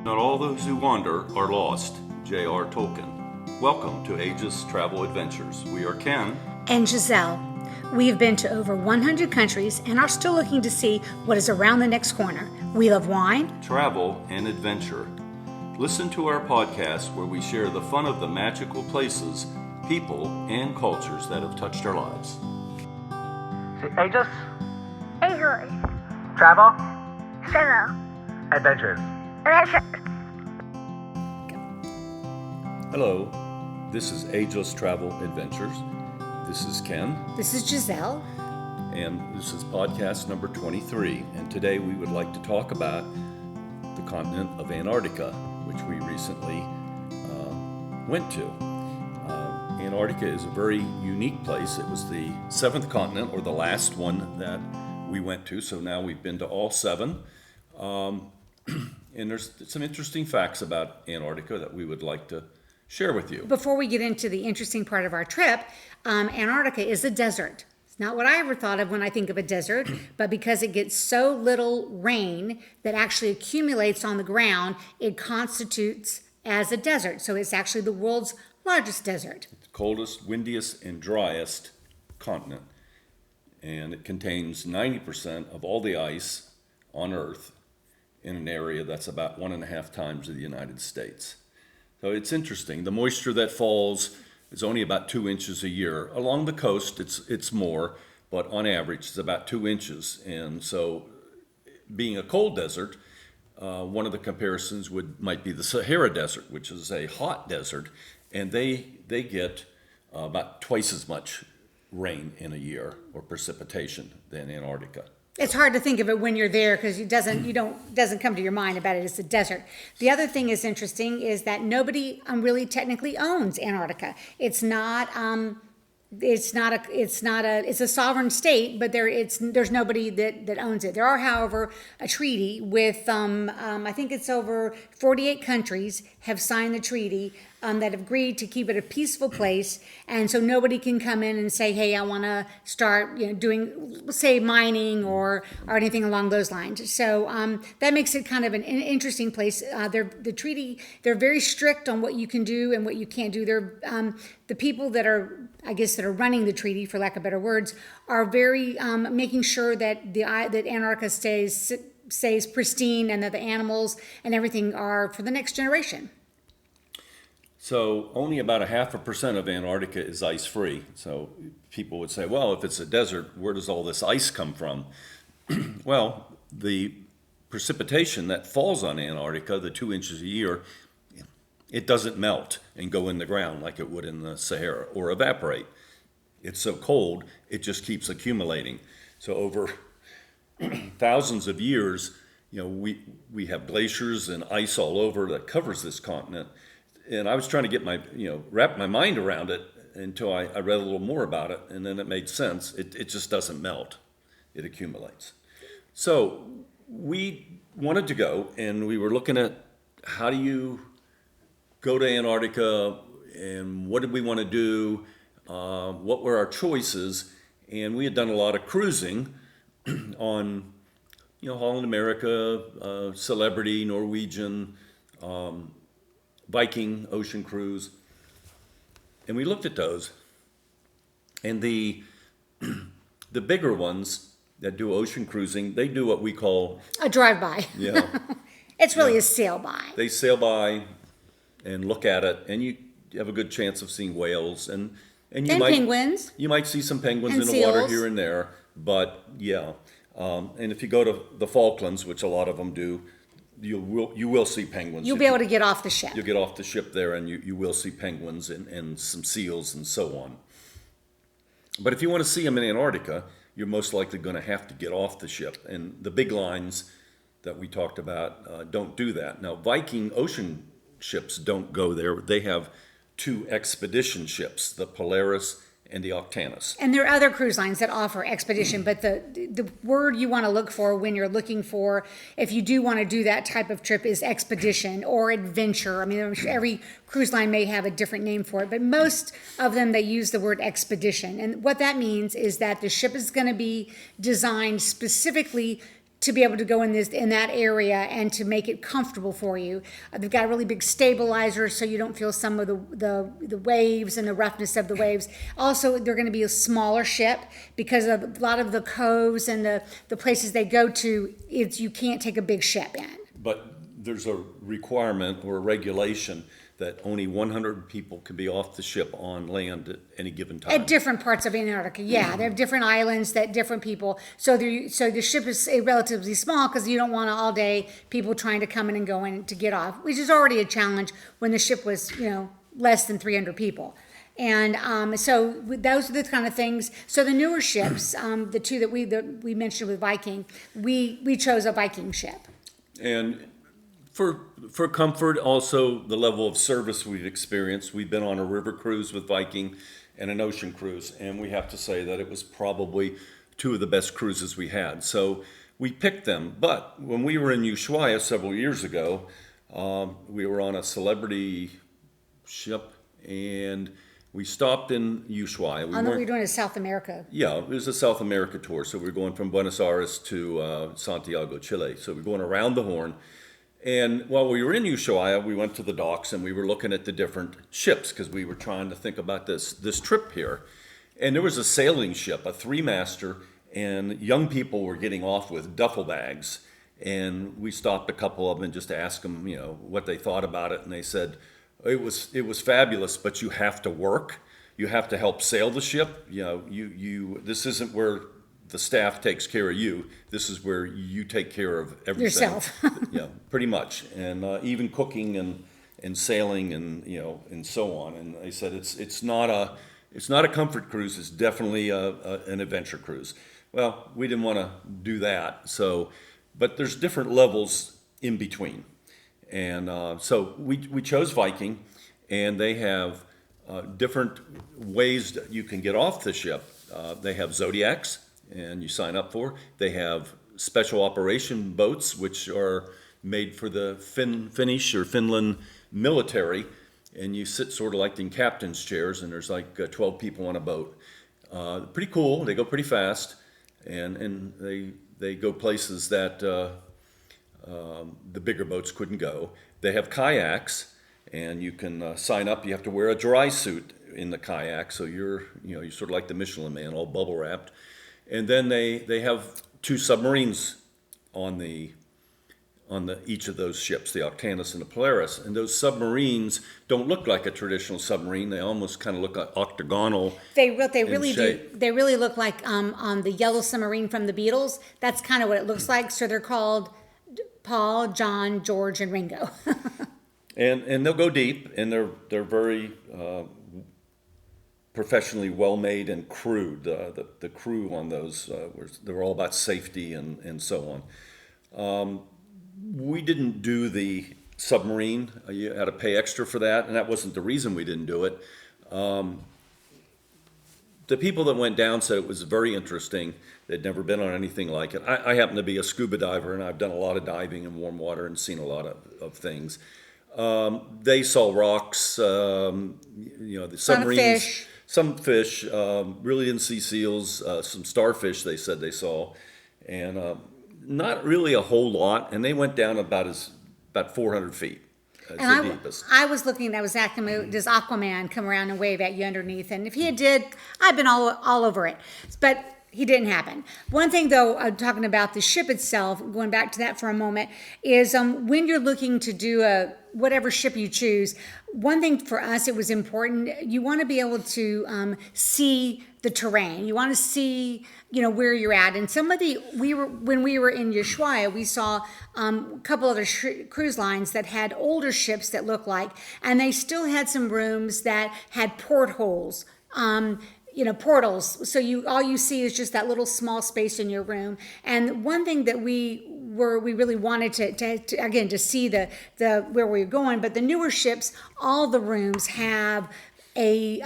Not all those who wander are lost. J.R. Tolkien. Welcome to Aegis Travel Adventures. We are Ken and Gisele. We have been to over 100 countries and are still looking to see what is around the next corner. We love wine, travel, and adventure. Listen to our podcast where we share the fun of the magical places, people, and cultures that have touched our lives. Aegis, Travel, Adventures. Hello, this is Aegis Travel Adventures. This is Ken. This is Gisele. And this is podcast number 23. And today we would like to talk about the continent of Antarctica, which we recently went to. Antarctica is a very unique place. It was the seventh continent, or the last one that we went to. So now we've been to all seven. And there's some interesting facts about Antarctica that we would like to share with you. Before we get into the interesting part of our trip, Antarctica is a desert. It's not what I ever thought of when I think of a desert, but because it gets so little rain that actually accumulates on the ground, it constitutes as a desert. So it's actually the world's largest desert. It's the coldest, windiest, and driest continent. And it contains 90% of all the ice on Earth in an area that's about 1.5 times the United States. So it's interesting. The moisture that falls is only about 2 inches a year. Along the coast, it's more, but on average, it's about 2 inches. And so, being a cold desert, one of the comparisons might be the Sahara Desert, which is a hot desert, and they get about twice as much rain in a year or precipitation than Antarctica. It's hard to think of it when you're there because it doesn't come to your mind about it as a desert. The other thing is interesting is that nobody really technically owns Antarctica. It's a sovereign state, but there's nobody that owns it. There are, however, a treaty with I think it's over 48 countries have signed the treaty that have agreed to keep it a peaceful place, and so nobody can come in and say, "Hey, I want to start doing, say, mining or anything along those lines." So that makes it kind of an interesting place. They're very strict on what you can do and what you can't do. The people that are running the treaty, for lack of better words, are very making sure that that Antarctica stays pristine and that the animals and everything are for the next generation. So only about 0.5% of Antarctica is ice-free. So people would say, well, if it's a desert, where does all this ice come from? Well, the precipitation that falls on Antarctica, the 2 inches a year, it doesn't melt and go in the ground like it would in the Sahara or evaporate. It's so cold, it just keeps accumulating. So over thousands of years, we have glaciers and ice all over that covers this continent. And I was trying to get wrap my mind around it until I read a little more about it, and then it made sense. It just doesn't melt. It accumulates. So we wanted to go, and we were looking at how do you go to Antarctica, and what did we want to do, what were our choices, and we had done a lot of cruising on, Holland America, Celebrity, Norwegian, Viking, ocean cruise, and we looked at those, and the bigger ones that do ocean cruising, they do what we call a drive-by. Yeah, it's really a sail-by. They sail by and look at it, and you have a good chance of seeing whales and penguins. You might see some penguins and in the seals. water here and there, but yeah. And if you go to the Falklands, which a lot of them do, you will see penguins. You'll be able to get off the ship. You'll get off the ship there, and you will see penguins and some seals and so on. But if you want to see them in Antarctica, you're most likely going to have to get off the ship. And the big lines that we talked about don't do that. Now, Viking ocean ships don't go there. They have 2 expedition ships, the Polaris and the Octanus. And there are other cruise lines that offer expedition, but the word you want to look for when you're looking for, if you do want to do that type of trip, is expedition or adventure. I mean, I'm sure every cruise line may have a different name for it, but most of them, they use the word expedition. And what that means is that the ship is going to be designed specifically to be able to go in that area and to make it comfortable for you. They've got a really big stabilizer so you don't feel some of the waves and the roughness of the waves. Also, they're going to be a smaller ship because of a lot of the coves and the places they go to, you can't take a big ship in. But there's a requirement or a regulation that only 100 people can be off the ship on land at any given time. At different parts of Antarctica, yeah. They have different islands that different people, so the ship is relatively small because you don't want all day people trying to come in and go in to get off, which is already a challenge when the ship was, less than 300 people. And so those are the kind of things. So the newer ships, the two that we mentioned with Viking, we chose a Viking ship. And for comfort, also the level of service we've experienced. We've been on a river cruise with Viking and an ocean cruise, and we have to say that it was probably two of the best cruises we had. So we picked them. But when we were in Ushuaia several years ago, we were on a celebrity ship, and we stopped in Ushuaia. I know we were doing a South America. Yeah, it was a South America tour. So we're going from Buenos Aires to Santiago, Chile. So we're going around the Horn. And while we were in Ushuaia, we went to the docks and we were looking at the different ships because we were trying to think about this trip here. And there was a sailing ship, a 3-master, and young people were getting off with duffel bags. And we stopped a couple of them and just asked them, what they thought about it. And they said, it was fabulous, but you have to work. You have to help sail the ship. This isn't where the staff takes care of you. This is where you take care of everything. Yourself. Yeah, pretty much. And even cooking and sailing and so on. And they said it's not a comfort cruise. It's definitely an adventure cruise. Well, we didn't want to do that. But there's different levels in between. And so we chose Viking, and they have different ways that you can get off the ship. They have Zodiacs, and you sign up for. They have special operation boats, which are made for the Finnish or Finland military, and you sit sort of like in captain's chairs, and there's like 12 people on a boat. Pretty cool. They go pretty fast, and they go places that the bigger boats couldn't go. They have kayaks, and you can sign up. You have to wear a dry suit in the kayak, so you're sort of like the Michelin Man, all bubble wrapped. And then they have 2 submarines on each of those ships, the Octanus and the Polaris. And those submarines don't look like a traditional submarine. They almost kind of look like octagonal. They really shape. do. They really look like on the yellow submarine from the Beatles. That's kind of what it looks like. So they're called Paul, John, George, and Ringo. And they'll go deep, and they're very professionally well made and crewed. The crew on those they're all about safety and so on. We didn't do the submarine. You had to pay extra for that, and that wasn't the reason we didn't do it. The people that went down said it was very interesting. They'd never been on anything like it. I happen to be a scuba diver, and I've done a lot of diving in warm water and seen a lot of things. They saw rocks, the submarines. Some fish, really didn't see seals, some starfish they said they saw, and not really a whole lot. And they went down about 400 feet. And the deepest. I was looking, I was asking, does Aquaman come around and wave at you underneath? And if he did, I've been all over it. But he didn't happen. One thing, though, talking about the ship itself, going back to that for a moment, is when you're looking to do whatever ship you choose, one thing for us, it was important, you want to be able to see the terrain. You want to see, where you're at. And when we were in Ushuaia, we saw a couple other cruise lines that had older ships that looked like, and they still had some rooms that had portholes. Portals. So all you see is just that little small space in your room. And one thing that we really wanted to see the where we were going, but the newer ships, all the rooms have a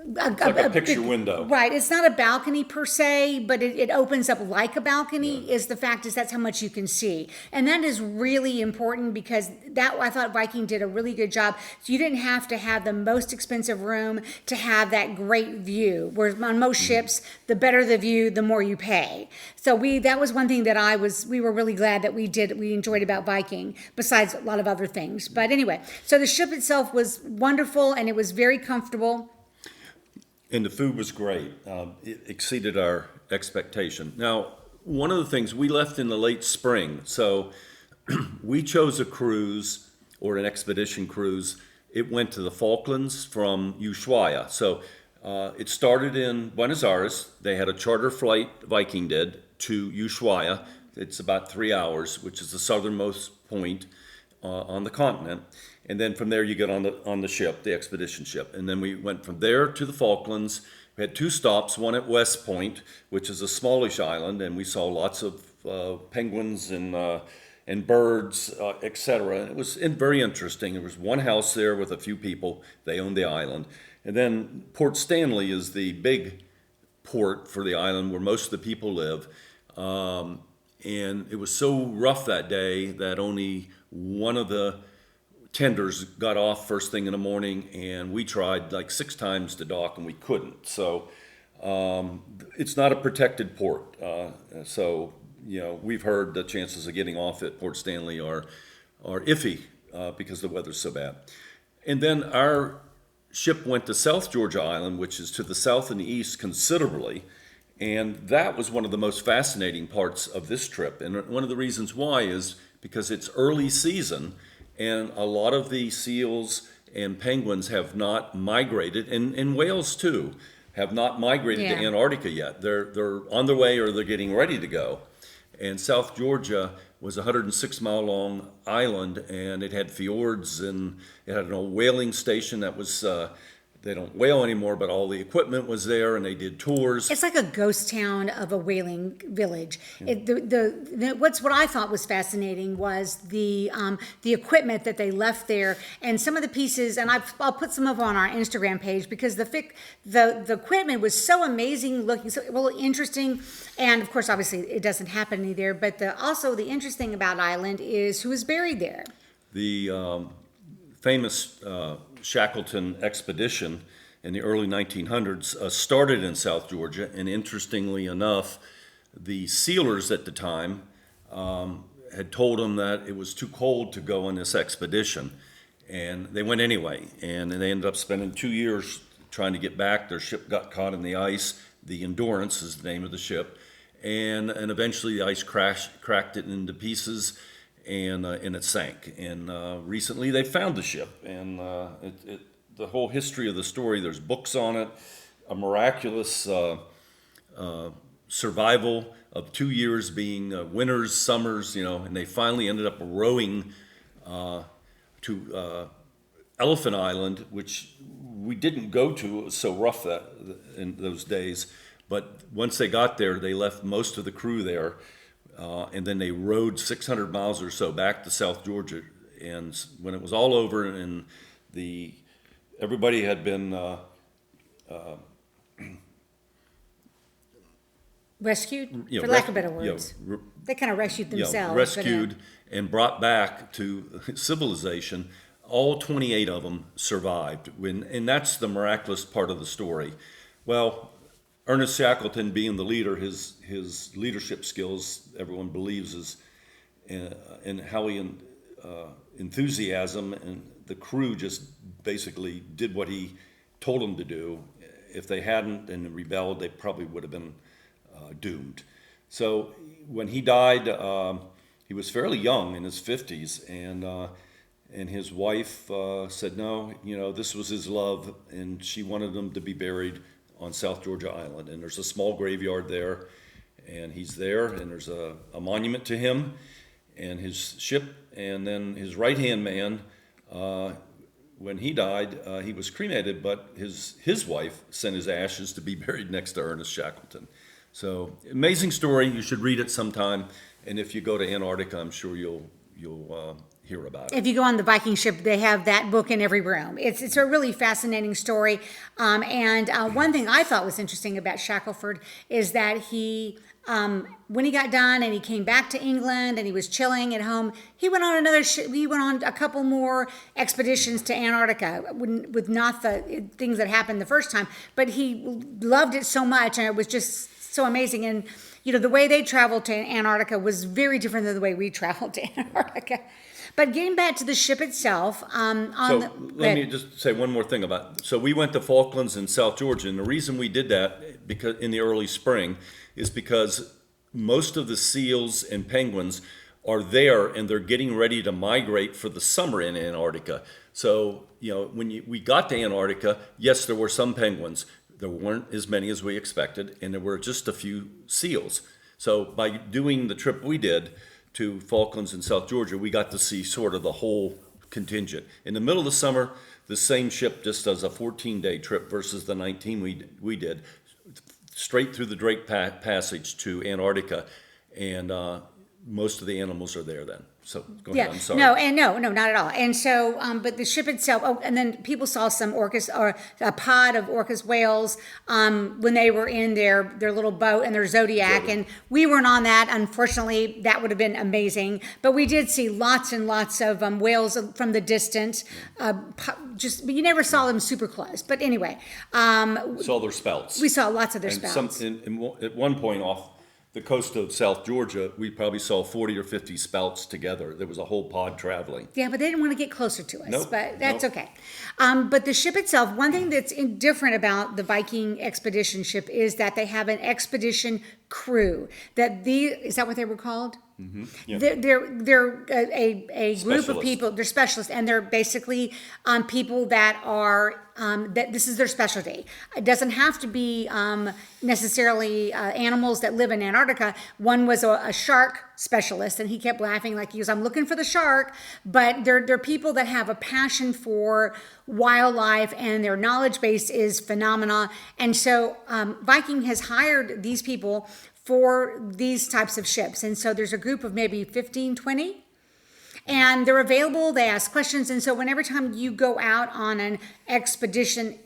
It's like a picture window. Right. It's not a balcony per se, but it opens up like a balcony. Is the fact is that's how much you can see, and that is really important because that I thought Viking did a really good job. So you didn't have to have the most expensive room to have that great view. Whereas on most ships, the better the view, the more you pay. So that was one thing that we were really glad that we enjoyed about Viking, besides a lot of other things. But anyway, so the ship itself was wonderful and it was very comfortable. And the food was great. It exceeded our expectation. Now, one of the things, we left in the late spring, so we chose a cruise or an expedition cruise. It went to the Falklands from Ushuaia. So it started in Buenos Aires. They had a charter flight, Viking did, to Ushuaia. It's about 3 hours, which is the southernmost point on the continent. And then from there you get on the ship, the expedition ship. And then we went from there to the Falklands. We had 2 stops, one at West Point, which is a smallish island, and we saw lots of penguins and birds, etc. It was very interesting. There was one house there with a few people. They owned the island. And then Port Stanley is the big port for the island where most of the people live. And it was so rough that day that only one of the tenders got off first thing in the morning, and we tried like 6 times to dock and we couldn't. So it's not a protected port. So we've heard the chances of getting off at Port Stanley are iffy because the weather's so bad. And then our ship went to South Georgia Island, which is to the south and the east considerably. And that was one of the most fascinating parts of this trip. And one of the reasons why is because it's early season, and a lot of the seals and penguins have not migrated, and whales too, have not migrated to Antarctica yet. They're on their way or they're getting ready to go. And South Georgia was a 106-mile long island, and it had fjords, and it had an old whaling station that was, they don't whale anymore, but all the equipment was there, and they did tours. It's like a ghost town of a whaling village. What I thought was fascinating was the equipment that they left there, and some of the pieces. And I'll put some of it on our Instagram page because the equipment was so amazing looking, so really interesting. And of course, obviously, it doesn't happen any there. But also the interesting about Island is who is buried there. The famous Shackleton expedition in the early 1900s started in South Georgia, and interestingly enough, the sealers at the time had told them that it was too cold to go on this expedition, and they went anyway, and they ended up spending 2 years trying to get back. Their ship got caught in the ice. The Endurance is the name of the ship, and eventually the ice cracked it into pieces, and it sank. And recently they found the ship, and the whole history of the story, there's books on it, a miraculous survival of 2 years being winters, summers, and they finally ended up rowing to Elephant Island, which we didn't go to. It was so rough in those days. But once they got there, they left most of the crew there. And then they rode 600 miles or so back to South Georgia. And when it was all over and everybody had been rescued, for lack of better words. They kind of rescued themselves. Rescued and brought back to civilization. All 28 of them survived. And that's the miraculous part of the story. Well, Ernest Shackleton being the leader, his leadership skills, everyone believes, is and how he enthusiasm, and the crew just basically did what he told them to do. If they hadn't and rebelled, they probably would have been doomed. So when he died, he was fairly young, in his 50s, and his wife said no, this was his love, and she wanted him to be buried on South Georgia Island. And there's a small graveyard there, and he's there, and there's a monument to him and his ship. And then his right-hand man, when he died, he was cremated, but his wife sent his ashes to be buried next to Ernest Shackleton. So amazing story. You should read it sometime. And if you go to Antarctica, I'm sure you'll you'll hear about it. If you go on the Viking ship, they have that book in every room. It's a really fascinating story. And one thing I thought was interesting about Shackelford is that he, when he got done and he came back to England and he was chilling at home, he went on he went on a couple more expeditions to Antarctica with not the things that happened the first time, but he loved it so much and it was just so amazing. And the way they traveled to Antarctica was very different than the way we traveled to Antarctica. But getting back to the ship itself, Let me just say one more thing about. So we went to Falklands and South Georgia, and the reason we did that because in the early spring is because most of the seals and penguins are there, and they're getting ready to migrate for the summer in Antarctica. So when we got to Antarctica, yes, there were some penguins. There weren't as many as we expected, and there were just a few seals. So by doing the trip we did to Falklands and South Georgia, we got to see sort of the whole contingent. In the middle of the summer, the same ship just does a 14-day trip versus the 19 we did, straight through the Drake Passage to Antarctica, and most of the animals are there then. So go ahead, I'm sorry. No, not at all. And so, but the ship itself, and then people saw some orcas, or a pod of orcas whales, when they were in their little boat and their Zodiac, and we weren't on that. Unfortunately, that would have been amazing. But we did see lots and lots of whales from the distance, but you never saw them super close. But anyway. Saw their spouts. We saw lots of their and spouts. At one point off the coast of South Georgia, we probably saw 40 or 50 spouts together. There was a whole pod traveling. Yeah, but they didn't want to get closer to us, Nope, but that's nope. okay. But the ship itself, one thing that's different about the Viking expedition ship is that they have an expedition crew. Is that what they were called? Mm-hmm. Yeah. They're a group of Specialists. people. They're specialists, and they're basically people that are that this is their specialty. It doesn't have to be necessarily animals that live in Antarctica. One was a shark specialist, and he kept laughing like he was, "I'm looking for the shark." But they're people that have a passion for wildlife, and their knowledge base is phenomenal. And so Viking has hired these people for these types of ships. And so there's a group of maybe 15, 20, and they're available. They ask questions. And so every time you go out on an expedition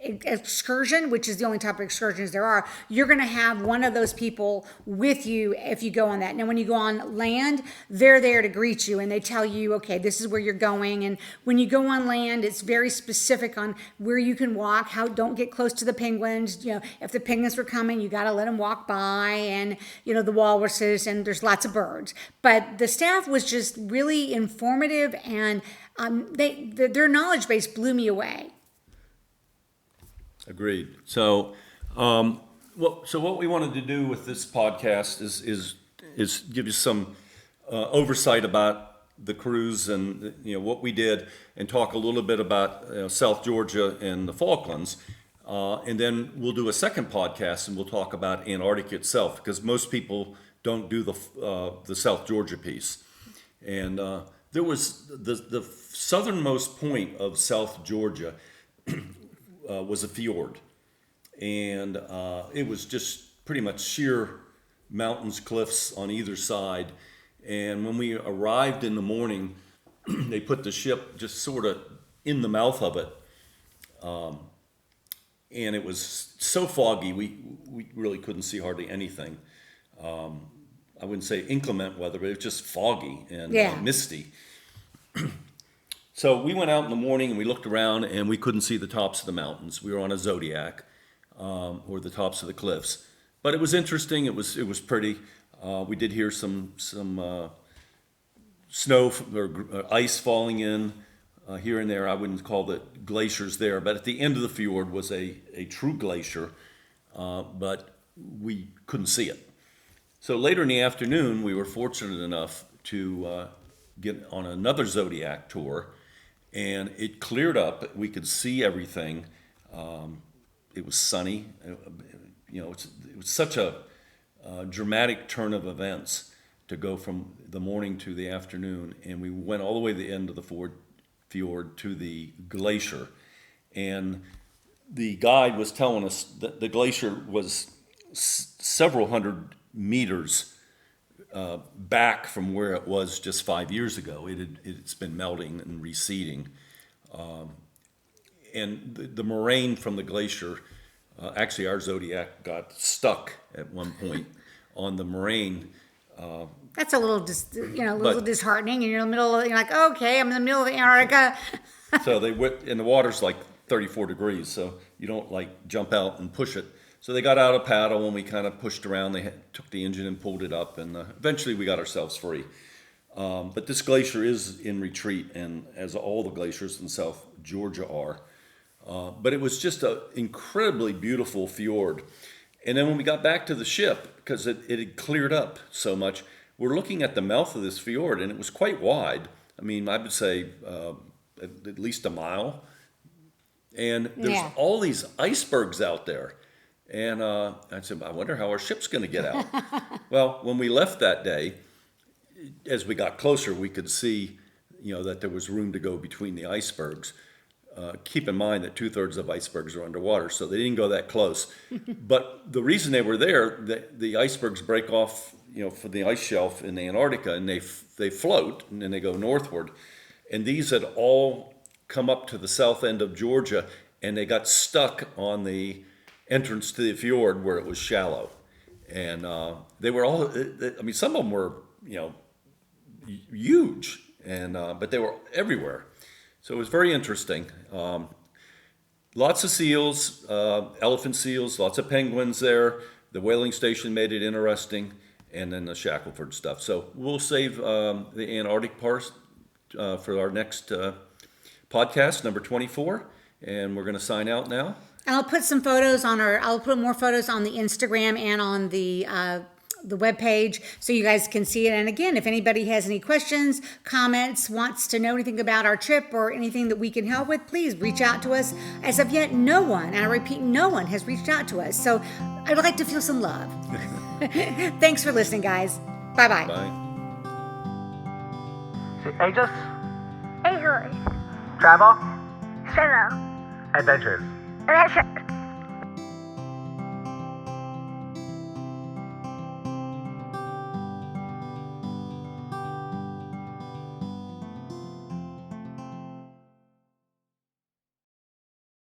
excursion, which is the only type of excursions there are, you're going to have one of those people with you if you go on that. Now, when you go on land, they're there to greet you, and they tell you, okay, this is where you're going. And when you go on land, it's very specific on where you can walk, don't get close to the penguins. If the penguins were coming, you got to let them walk by, and the walruses, and there's lots of birds. But the staff was just really informative, and their knowledge base blew me away. Agreed. So, what we wanted to do with this podcast is give you some oversight about the cruise and what we did, and talk a little bit about South Georgia and the Falklands, and then we'll do a second podcast and we'll talk about Antarctica itself, because most people don't do the South Georgia piece. And there was the southernmost point of South Georgia. Was a fjord, and it was just pretty much sheer mountains, cliffs on either side. And when we arrived in the morning, they put the ship just sort of in the mouth of it, and it was so foggy we really couldn't see hardly anything. I wouldn't say inclement weather, but it was just foggy and misty. So we went out in the morning and we looked around, and we couldn't see the tops of the mountains. We were on a Zodiac, or the tops of the cliffs. But it was interesting. It was pretty. We did hear some snow or ice falling in here and there. I wouldn't call it glaciers there, but at the end of the fjord was a true glacier, but we couldn't see it. So later in the afternoon, we were fortunate enough to get on another Zodiac tour. And it cleared up. We could see everything. It was sunny. It was such a dramatic turn of events to go from the morning to the afternoon. And we went all the way to the end of the fjord to the glacier. And the guide was telling us that the glacier was several hundred meters back from where it was just 5 years ago. It's been melting and receding. And the moraine from the glacier, actually our Zodiac got stuck at one point on the moraine. That's a little, disheartening. And you're in the middle of, you're like, okay, I'm in the middle of Antarctica. So and the water's like 34 degrees, so you don't like jump out and push it. So they got out a paddle and we kind of pushed around. They took the engine and pulled it up, and eventually we got ourselves free. But this glacier is in retreat, and as all the glaciers in South Georgia are. But it was just an incredibly beautiful fjord. And then when we got back to the ship, because it had cleared up so much, we're looking at the mouth of this fjord, and it was quite wide. I mean, I would say at least a mile. And there's all these icebergs out there. And I said, I wonder how our ship's going to get out. Well, when we left that day, as we got closer, we could see, that there was room to go between the icebergs. Keep in mind that 2/3 of icebergs are underwater, so they didn't go that close. But the reason they were there, the icebergs break off, from the ice shelf in Antarctica, and they float, and then they go northward. And these had all come up to the south end of Georgia, and they got stuck on the entrance to the fjord where it was shallow. And they were all, some of them were, huge, and but they were everywhere. So it was very interesting. Lots of seals, elephant seals, lots of penguins there. The whaling station made it interesting, and then the Shackelford stuff. So we'll save the Antarctic part for our next podcast, number 24, and we're going to sign out now. And I'll put some photos I'll put more photos on the Instagram and on the webpage so you guys can see it. And again, if anybody has any questions, comments, wants to know anything about our trip or anything that we can help with, please reach out to us. As of yet, no one, and I repeat, no one has reached out to us. So I'd like to feel some love. Thanks for listening, guys. Bye-bye. Bye. Aegis, Easily. travel, Travel. adventures. Adventure.